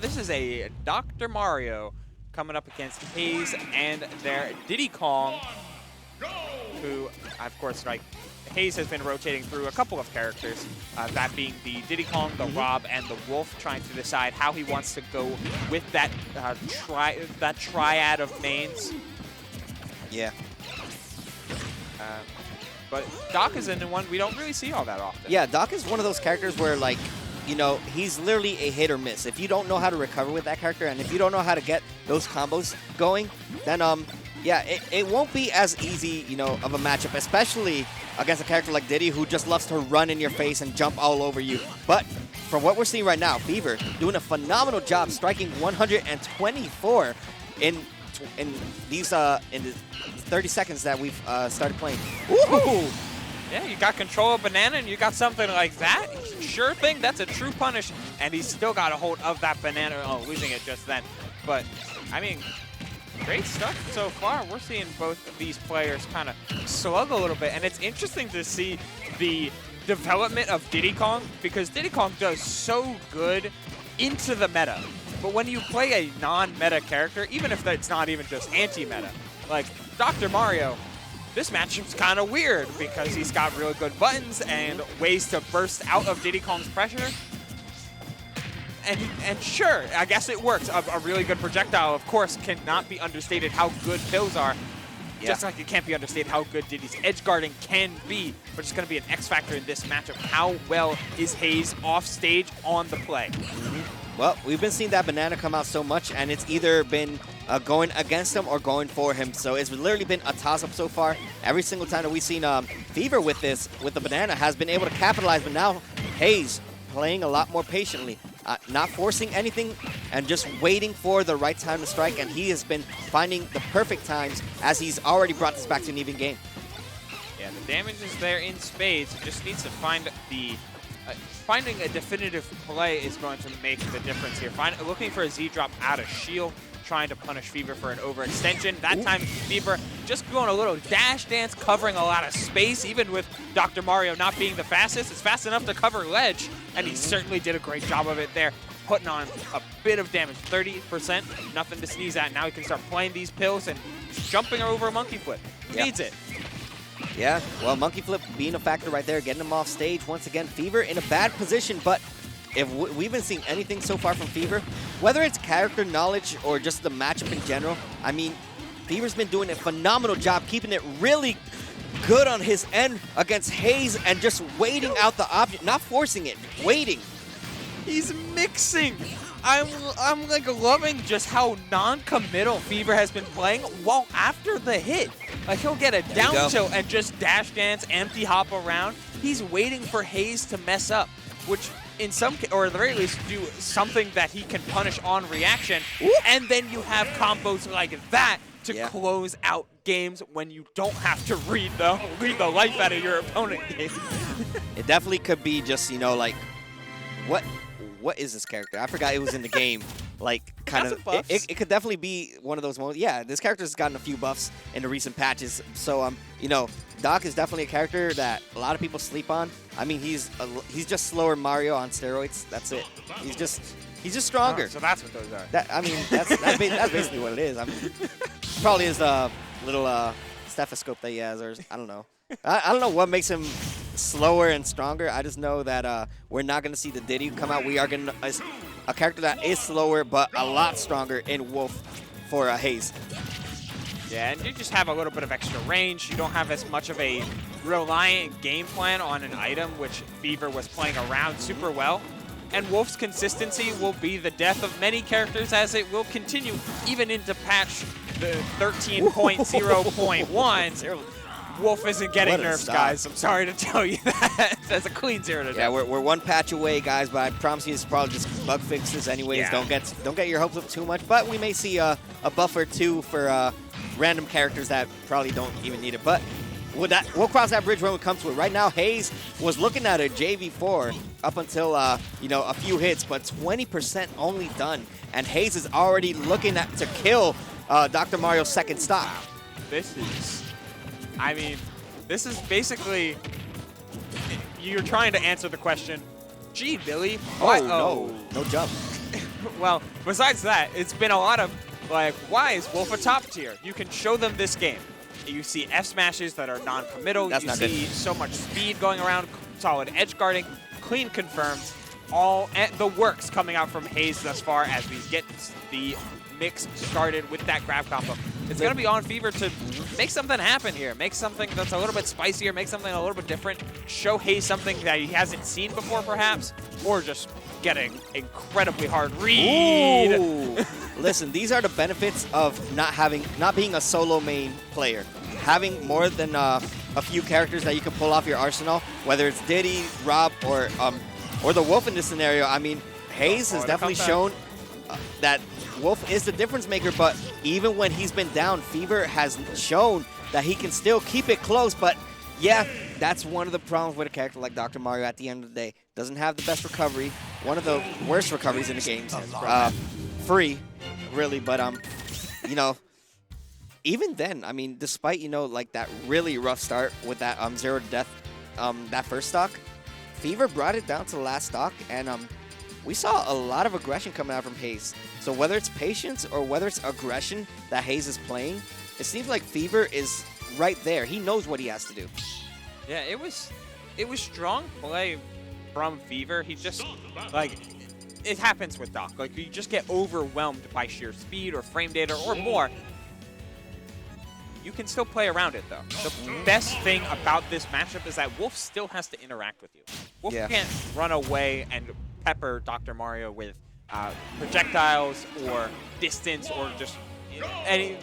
This is a Dr. Mario coming up against Haze and their Diddy Kong, who, of course, like, Haze has been rotating through a couple of characters, that being the Diddy Kong, the Rob, and the Wolf, trying to decide how he wants to go with that triad of mains. Yeah. But Doc is in one we don't really see all that often. Yeah, Doc is one of those characters where, like, you know, he's literally a hit or miss. If you don't know how to recover with that character, and if you don't know how to get those combos going, then, yeah, it won't be as easy, you know, of a matchup, especially against a character like Diddy, who just loves to run in your face and jump all over you. But from what we're seeing right now, Fever doing a phenomenal job, striking 124 in these in the 30 seconds that we've started playing. Ooh! Yeah, you got control of banana and you got something like that. Sure thing, that's a true punish. And he's still got a hold of that banana. Oh, losing it just then. But, I mean, great stuff so far. We're seeing both of these players kind of slug a little bit. And it's interesting to see the development of Diddy Kong, because Diddy Kong does so good into the meta. But when you play a non-meta character, even if it's not even just anti-meta, like Dr. Mario, this matchup's kind of weird because he's got really good buttons and ways to burst out of Diddy Kong's pressure. And sure, I guess it works. A really good projectile, of course, cannot be understated how good pills are. Yeah. Just like it can't be understated how good Diddy's edge guarding can be. But it's going to be an X factor in this matchup. How well is Haze off stage on the play? Well, we've been seeing that banana come out so much, and it's either been going against him or going for him. So it's literally been a toss-up so far. Every single time that we've seen Fever with the banana, has been able to capitalize. But now Haze playing a lot more patiently, not forcing anything, and just waiting for the right time to strike. And he has been finding the perfect times, as he's already brought this back to an even game. Yeah, the damage is there in spades. It just needs to find the... finding a definitive play is going to make the difference here. Looking for a Z-drop out of shield, trying to punish Fever for an overextension. That time, Fever just going a little dash dance, covering a lot of space, even with Dr. Mario not being the fastest. It's fast enough to cover ledge, and he certainly did a great job of it there, putting on a bit of damage, 30%, nothing to sneeze at. Now he can start playing these pills and jumping over a monkey flip. He needs it. Yeah, well, monkey flip being a factor right there, getting him off stage. Once again, Fever in a bad position, but if we've been seeing anything so far from Fever, whether it's character knowledge or just the matchup in general, I mean, Fever's been doing a phenomenal job keeping it really good on his end against Haze and just waiting out the option, not forcing it, waiting. He's mixing. I'm like loving just how non-committal Fever has been playing while after the hit. Like he'll get a down tilt and just dash dance, empty hop around. He's waiting for Haze to mess up, which in some, or at the very least, do something that he can punish on reaction. Ooh. And then you have combos like that to close out games when you don't have to read the life out of your opponent. It definitely could be just, you know, like, what is this character? I forgot it was in the game. Like, kind of, it could definitely be one of those moments. Yeah, this character's gotten a few buffs in the recent patches. So, you know, Doc is definitely a character that a lot of people sleep on. I mean, he's just slower Mario on steroids. That's it. He's just stronger. Oh, so that's what those are. I mean, that's basically what it is. I mean, probably his little stethoscope that he has, or I don't know. I don't know what makes him slower and stronger. I just know that we're not going to see the Diddy come out. We are going to a character that is slower but a lot stronger in Wolf for Haze. Yeah, and you just have a little bit of extra range. You don't have as much of a reliant game plan on an item, which Fever was playing around super well. And Wolf's consistency will be the death of many characters, as it will continue even into patch the 13.0.1. Wolf isn't getting nerfed, guys. I'm sorry to tell you that. That's a clean 0 to 10. Yeah, we're one patch away, guys, but I promise you it's probably just bug fixes anyways. Yeah. Don't get your hopes up too much, but we may see a buff or two for random characters that probably don't even need it. But we'll cross that bridge when we come to it. Right now, Haze was looking at a JV4 up until you know, a few hits, but 20% only done, and Haze is already looking to kill Dr. Mario's second stop. This is, I mean, this is basically, you're trying to answer the question, gee, Billy. Oh, no jump. Well, besides that, it's been a lot of, like, why is Wolf a top tier? You can show them this game. You see F smashes that are non-committal. You see so much speed going around, solid edge guarding, clean confirms, all the works coming out from Haze thus far as we get the mix started with that grab combo. It's going to be on Fever to make something happen here, make something that's a little bit spicier, make something a little bit different, show Haze something that he hasn't seen before perhaps, or just get an incredibly hard read. Ooh. Listen, these are the benefits of not being a solo main player. Having more than a few characters that you can pull off your arsenal, whether it's Diddy, Rob, or the Wolf in this scenario. I mean, Haze has definitely shown that Wolf is the difference maker, but even when he's been down, Fever has shown that he can still keep it close. But yeah, that's one of the problems with a character like Dr. Mario at the end of the day. Doesn't have the best recovery, one of the worst recoveries in the game. Free, really, but you know, even then, I mean, despite, you know, like that really rough start with that 0 to death, that first stock, Fever brought it down to the last stock, and we saw a lot of aggression coming out from Haze. So whether it's patience or whether it's aggression that Haze is playing, it seems like Fever is right there. He knows what he has to do. Yeah, it was strong play from Fever. He just, like, it happens with Doc. Like, you just get overwhelmed by sheer speed or frame data or more. You can still play around it, though. The best thing about this matchup is that Wolf still has to interact with you. Wolf can't run away and pepper Dr. Mario with projectiles or distance or just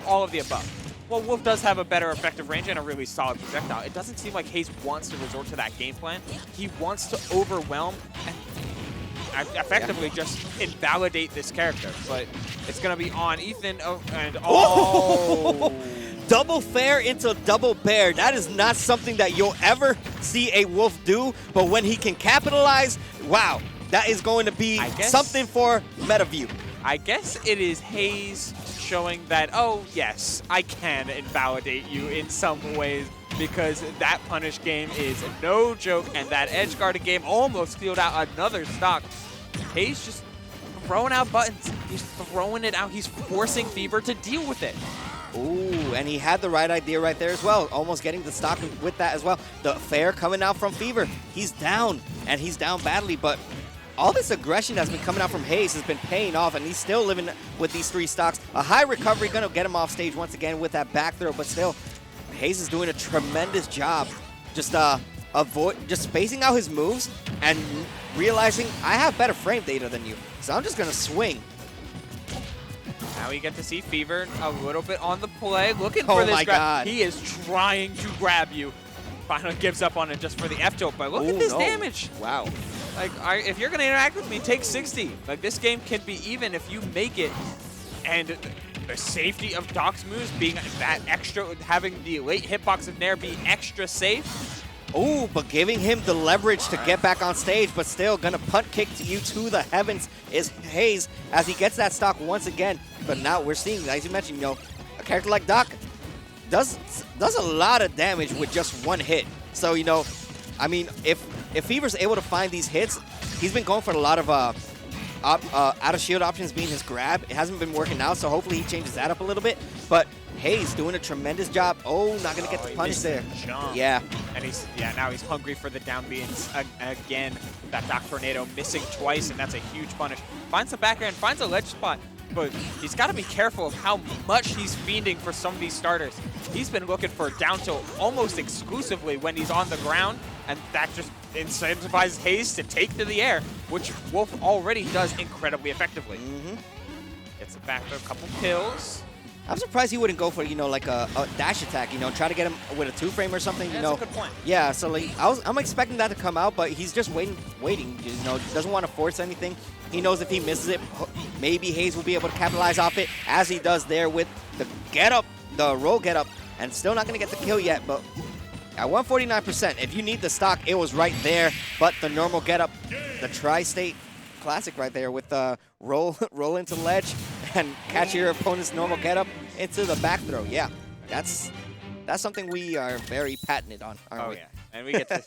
all of the above. Well, Wolf does have a better effective range and a really solid projectile. It doesn't seem like Haze wants to resort to that game plan. He wants to overwhelm and effectively just invalidate this character. But it's going to be on Ethan. Double fair into double bear. That is not something that you'll ever see a Wolf do. But when he can capitalize, wow, that is going to be something for MetaView. I guess it is Haze showing that, oh, yes, I can invalidate you in some ways because that punish game is no joke, and that edge guarded game almost sealed out another stock. Haze just throwing out buttons. He's throwing it out. He's forcing Fever to deal with it. Ooh, and he had the right idea right there as well, almost getting the stock with that as well. The fair coming out from Fever. He's down, and he's down badly, but all this aggression that's been coming out from Haze has been paying off, and he's still living with these 3 stocks. A high recovery going to get him off stage once again with that back throw, but still, Haze is doing a tremendous job just spacing out his moves and realizing I have better frame data than you, so I'm just going to swing. Now we get to see Fever a little bit on the play, looking for this grab. He is trying to grab you. Finally gives up on it just for the F tilt, but look at this damage. Wow. Like, if you're going to interact with me, take 60. Like, this game can be even if you make it. And the safety of Doc's moves being that extra, having the late hitbox of Nair be extra safe. Ooh, but giving him the leverage to get back on stage, but still gonna punt kick you to the heavens is Haze as he gets that stock once again. But now we're seeing, as you mentioned, you know, a character like Doc does a lot of damage with just one hit. So, you know, I mean, if Fever's able to find these hits, he's been going for a lot of out of shield options being his grab. It hasn't been working out, so hopefully he changes that up a little bit. But Haze doing a tremendous job. Oh, not gonna get the punish there. Yeah. And now he's hungry for the down beans again. That Doc Tornado missing twice, and that's a huge punish. Finds the back air and finds a ledge spot, but he's got to be careful of how much he's fiending for some of these starters. He's been looking for down tilt almost exclusively when he's on the ground, and that just incentivizes Haze to take to the air, which Wolf already does incredibly effectively. Gets it back for a couple kills. I'm surprised he wouldn't go for, you know, like a dash attack, you know, try to get him with a 2-frame or something, you know. That's a good point. Yeah, so like I'm expecting that to come out, but he's just waiting, you know, doesn't want to force anything. He knows if he misses it, maybe Haze will be able to capitalize off it, as he does there with the get-up, the roll get-up, and still not going to get the kill yet, but at 149%, if you need the stock, it was right there, but the normal get-up, the Tri-State classic right there with the roll into ledge and catch your opponent's normal get-up into the back throw. Yeah, that's something we are very patented on, aren't we? Oh, yeah, and we get to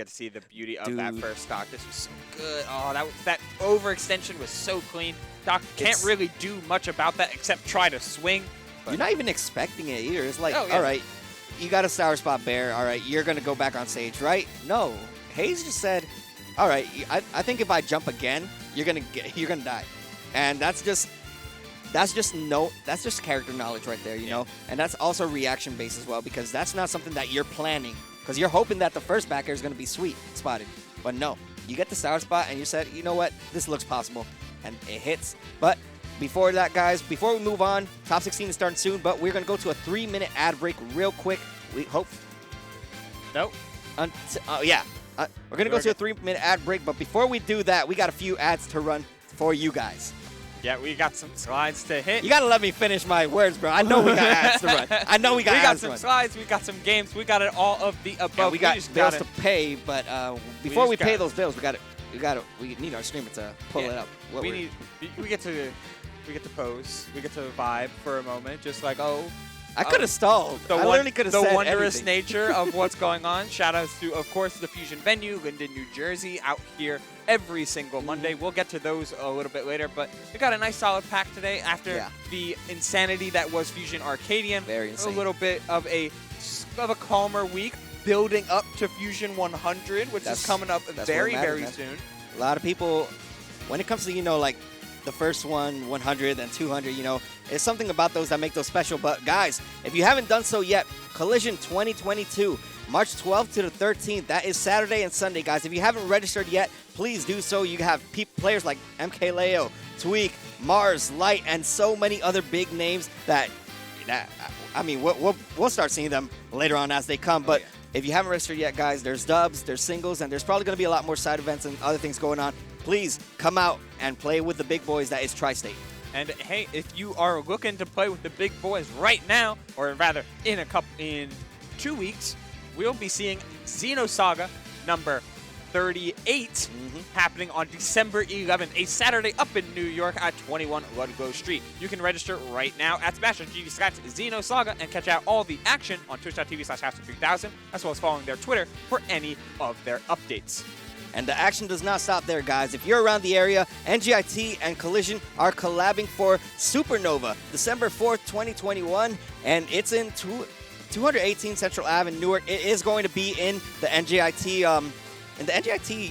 see the beauty of that first stock. This was so good. Oh, that overextension was so clean. Doc can't It's- really do much about that except try to swing. But You're not even expecting it either. It's like, Oh, yeah. all right, you got a sour spot bear. All right, you're gonna go back on stage, right? No, Haze just said, all right, I think if I jump again, you're gonna die, and that's just character knowledge right there, you know, and that's also reaction based as well, because that's not something that you're planning, because you're hoping that the first backer is gonna be sweet spotted, but no, you get the sour spot and you said, you know what, this looks possible, and it hits. But before that, guys, before we move on, top 16 is starting soon, but we're gonna go to a 3-minute ad break real quick. We hope. nope. Yeah. We're going to go to a 3-minute ad break, but before we do that, we got a few ads to run for you guys. Yeah, we got some slides to hit. You got to let me finish my words, bro. I know we got ads to run. I know we got ads to some run. slides, we got some games, we got it all of the above. And we got just bills gotta- to pay, but before we just pay gotta- those bills, we need our streamer to pull it up. We get to pose, we get to vibe for a moment, just like, I could have stalled. I literally could have said the wondrous everything. nature of what's going on. Shout outs to, of course, the Fusion venue, Linden, New Jersey, out here every single Monday. We'll get to those a little bit later, but we got a nice solid pack today after the insanity that was Fusion Arcadian. Very insane. A little bit of a calmer week, building up to Fusion 100, which is coming up very, very soon. A lot of people, when it comes to, you know, like the first one, 100, and 200, you know, it's something about those that make those special. But guys, if you haven't done so yet, Collision 2022, March 12th to the 13th, that is Saturday and Sunday, guys. If you haven't registered yet, please do so. You have players like MK Leo, Tweak, Mars, Light, and so many other big names that I mean, we'll start seeing them later on as they come. But if you haven't registered yet, guys, there's dubs, there's singles, and there's probably going to be a lot more side events and other things going on. Please come out and play with the big boys. That is Tri-State. And hey, if you are looking to play with the big boys right now, or rather in 2 weeks, we'll be seeing Xenosaga number 38 happening on December 11th, a Saturday up in New York at 21 Ludlow Street. You can register right now at Smash.gg/Xenosaga and catch out all the action on twitch.tv/Haster3000, as well as following their Twitter for any of their updates. And the action does not stop there, guys. If you're around the area, NGIT and Collision are collabing for Supernova, December 4th, 2021, and it's in 218 Central Ave in Newark. It is going to be in the NGIT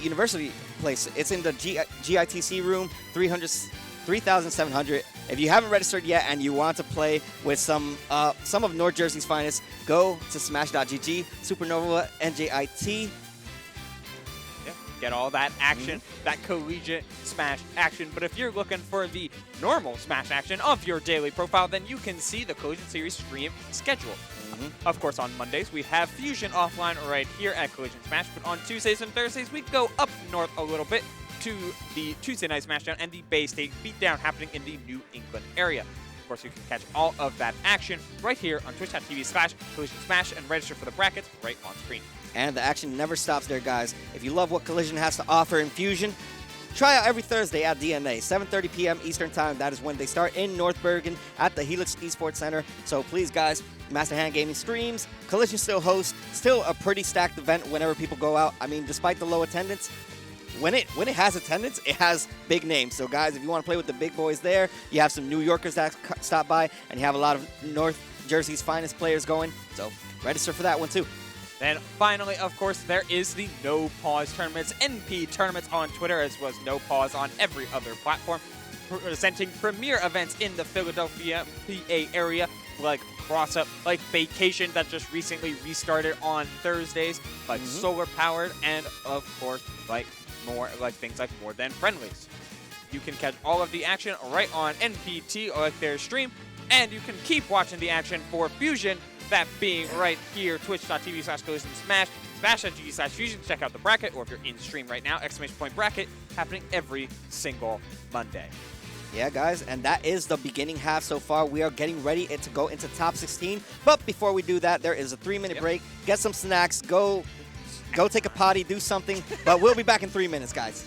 University place. It's in the GITC room, 3,700. If you haven't registered yet and you want to play with some of North Jersey's finest, go to smash.gg, Supernova, NJIT. Get all that action, that collegiate Smash action. But if you're looking for the normal Smash action of your daily profile, then you can see the Collision Series stream schedule. Of course, on Mondays, we have Fusion offline right here at Collision Smash, but on Tuesdays and Thursdays, we go up north a little bit to the Tuesday Night Smashdown and the Bay State Beatdown happening in the New England area. Of course, you can catch all of that action right here on twitch.tv/Collision Smash and register for the brackets right on screen. And the action never stops there, guys. If you love what Collision has to offer in Fusion, try out every Thursday at DNA, 7:30 p.m. Eastern Time. That is when they start in North Bergen at the Helix Esports Center. So please, guys, Master Hand Gaming streams. Collision still hosts. Still a pretty stacked event whenever people go out. I mean, despite the low attendance, when it has attendance, it has big names. So, guys, if you want to play with the big boys there, you have some New Yorkers that stop by, and you have a lot of North Jersey's finest players going. So register for that one, too. Then finally, of course, there is the No Pause Tournaments, NP Tournaments on Twitter, as well as No Pause on every other platform, presenting premier events in the Philadelphia, PA area, like Cross Up, like Vacation that just recently restarted on Thursdays, like Solar Powered, and of course, like things like More Than Friendlies. You can catch all of the action right on NPT, or like their stream, and you can keep watching the action for Fusion, that being right here, twitch.tv/Collision Smash, smash.gg/Fusion. Check out the bracket, or if you're in stream right now, ! Bracket, happening every single Monday. Yeah, guys, and that is the beginning half so far. We are getting ready to go into top 16. But before we do that, there is a 3-minute break. Get some snacks, go take a potty, do something. But we'll be back in 3 minutes, guys.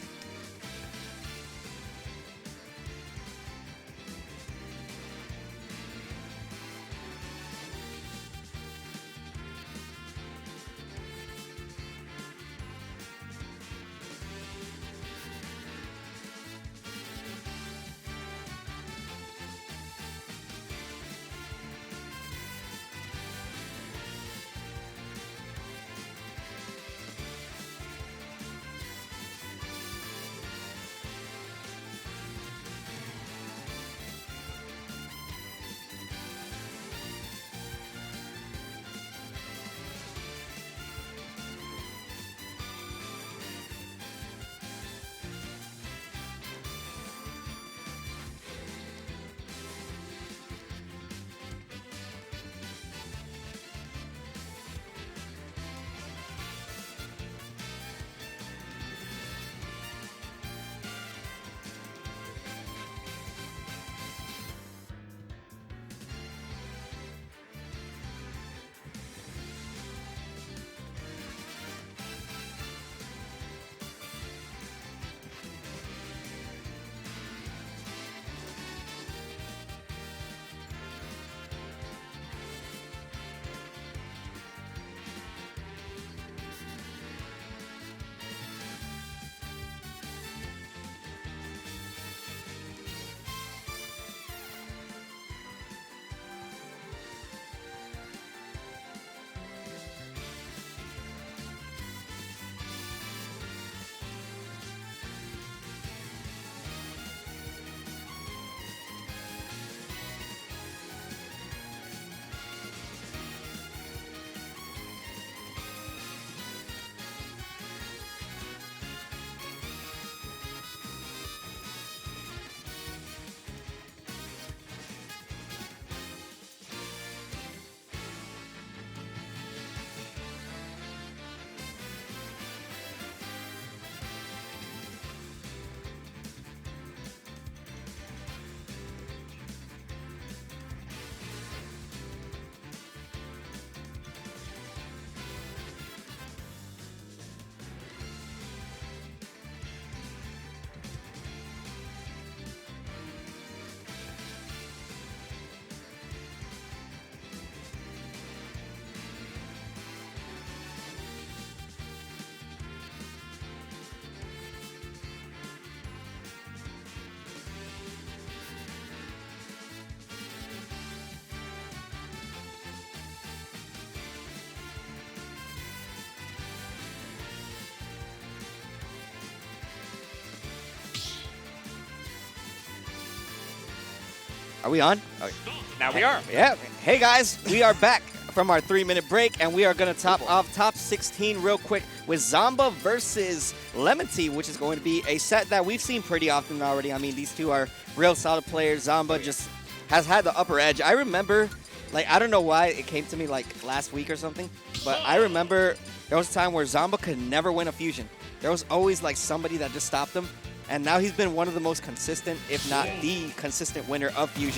Are we on? Okay. Now we are. Yeah. Hey, guys. We are back from our 3-minute break, and we are going to top off top 16 real quick with Zomba versus Lemon Tea, which is going to be a set that we've seen pretty often already. I mean, these two are real solid players. Zomba just has had the upper edge. I remember, like, I don't know why it came to me, like, last week or something, but I remember there was a time where Zomba could never win a fusion. There was always, like, somebody that just stopped him, and now he's been one of the most consistent, if not the consistent winner of fusion.